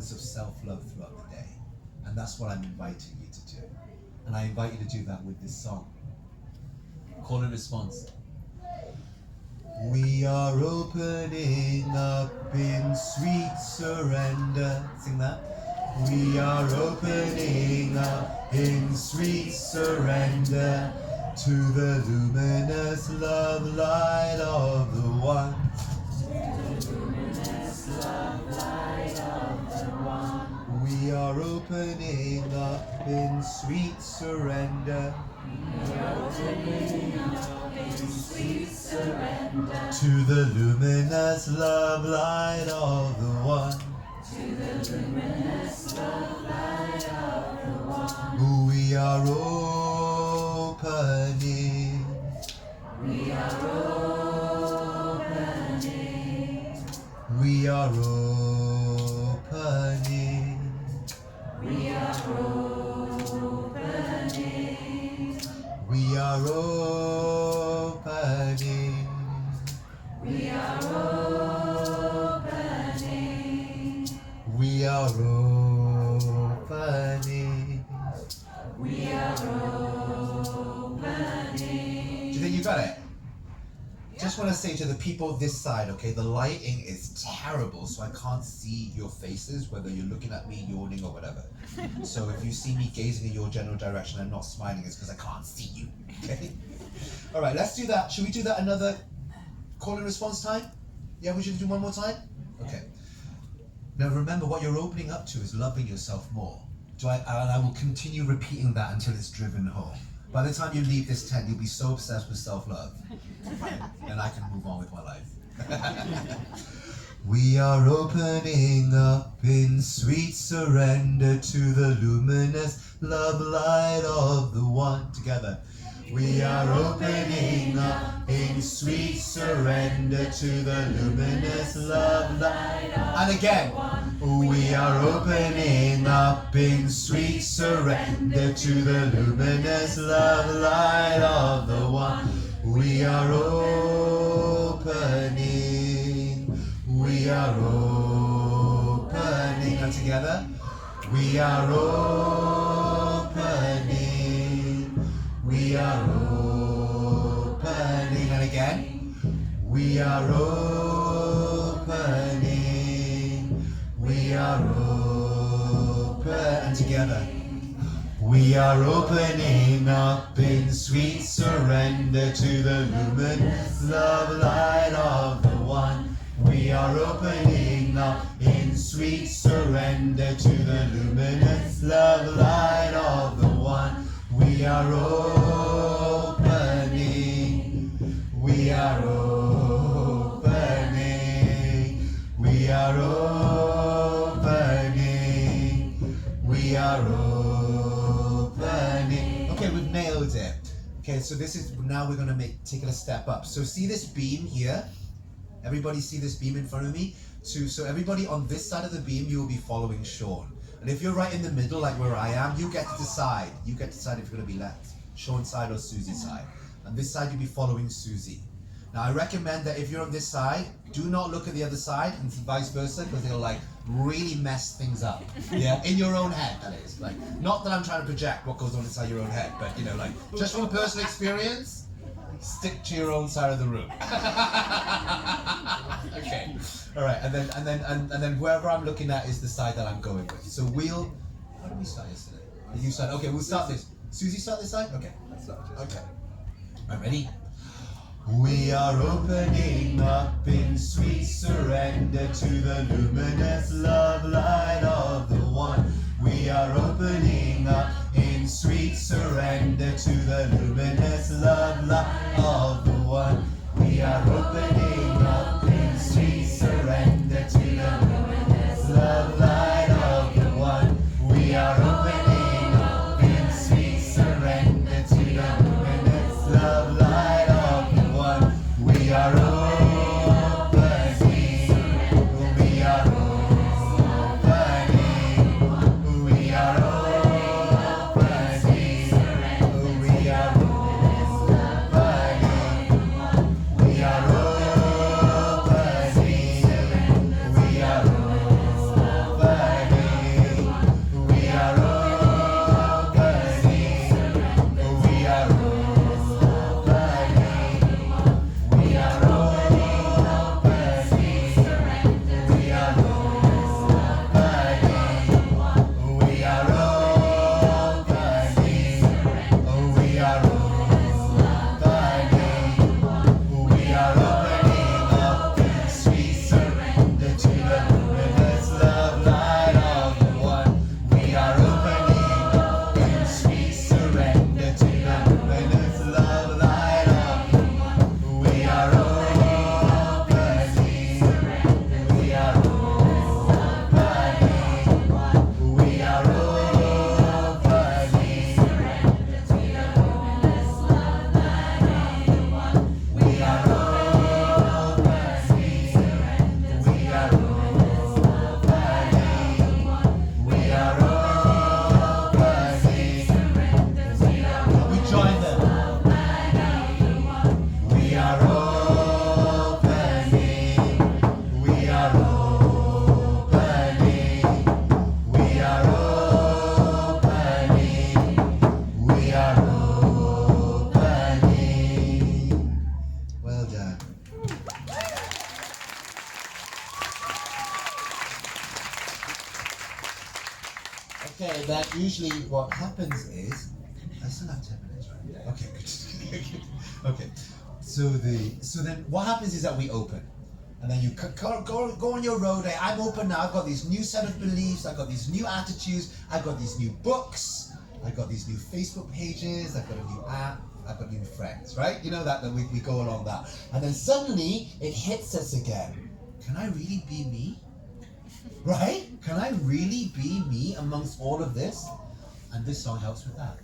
practice of self-love throughout the day. And that's what I'm inviting you to do. And I invite you to do that with this song. Call and response. We are opening up in sweet surrender. Sing that. We are opening up in sweet surrender to the luminous love light of the One. We are opening up in sweet surrender. We are opening up in sweet surrender to the luminous love light of the One. To the luminous love light of the One. We are opening. We are opening. We are opening. We are opening. We are opening. We are opening. We are opening. We are opening. Do you think you got it? Just want to say to the people this side, okay, the lighting is terrible, so I can't see your faces, whether you're looking at me, yawning, or whatever. So if you see me gazing in your general direction and not smiling, it's because I can't see you, okay? All right, let's do that. Should we do that another call and response time? Yeah, we should do one more time? Okay. Now remember, what you're opening up to is loving yourself more. And I will continue repeating that until it's driven home. By the time you leave this tent, you'll be so obsessed with self-love. And I can move on with my life. We are opening up in sweet surrender to the luminous love light of the One. Together. We are opening up in sweet surrender to the luminous love light of the One. And again. We are opening up in sweet surrender to the luminous love light of the One. We are opening. We are opening. And together. We are opening. We are opening. And again. We are opening. We are open. And together. We are opening up in sweet surrender to the luminous love light of the One. We are opening up in sweet surrender to the luminous love light of the One. We are opening. We are opening. We are opening. We are opening. Okay, we've nailed it. Okay, so this is, now we're going to take it a step up. So see this beam here? Everybody see this beam in front of me? So everybody on this side of the beam, you will be following Sean. And if you're right in the middle, like where I am, you get to decide. You get to decide if you're going to be left, Sean's side or Susie's side. And this side, you'll be following Susie. Now, I recommend that if you're on this side, do not look at the other side and vice versa, because it'll like really mess things up. Yeah, in your own head, that is. Like, not that I'm trying to project what goes on inside your own head, but you know, like, just from personal experience, stick to your own side of the room. Okay. All right, and then wherever I'm looking at is the side that I'm going with. So we'll. How did we start yesterday? You start. Okay, we'll start this. Susie, start this side. Okay. Okay. All right, ready? We are opening up in sweet surrender to the luminous love light of the One. We are opening up in sweet surrender to the luminous love light of the One. We are opening up in sweet surrender to the luminous love light of the One. We are opening up in sweet surrender to the luminous love light of the One. We are opening. We are opening. Okay, then usually what happens is, I still have 10 minutes, right? Okay, good. Okay, so then what happens is that we open, and then you go on your road. Hey, I'm open now. I've got this new set of beliefs. I've got these new attitudes. I've got these new books. I've got these new Facebook pages. I've got a new app. I've got new friends, right? You know that we go along that, and then suddenly it hits us again. Can I really be me? Right? Can I really be me amongst all of this? And this song helps with that.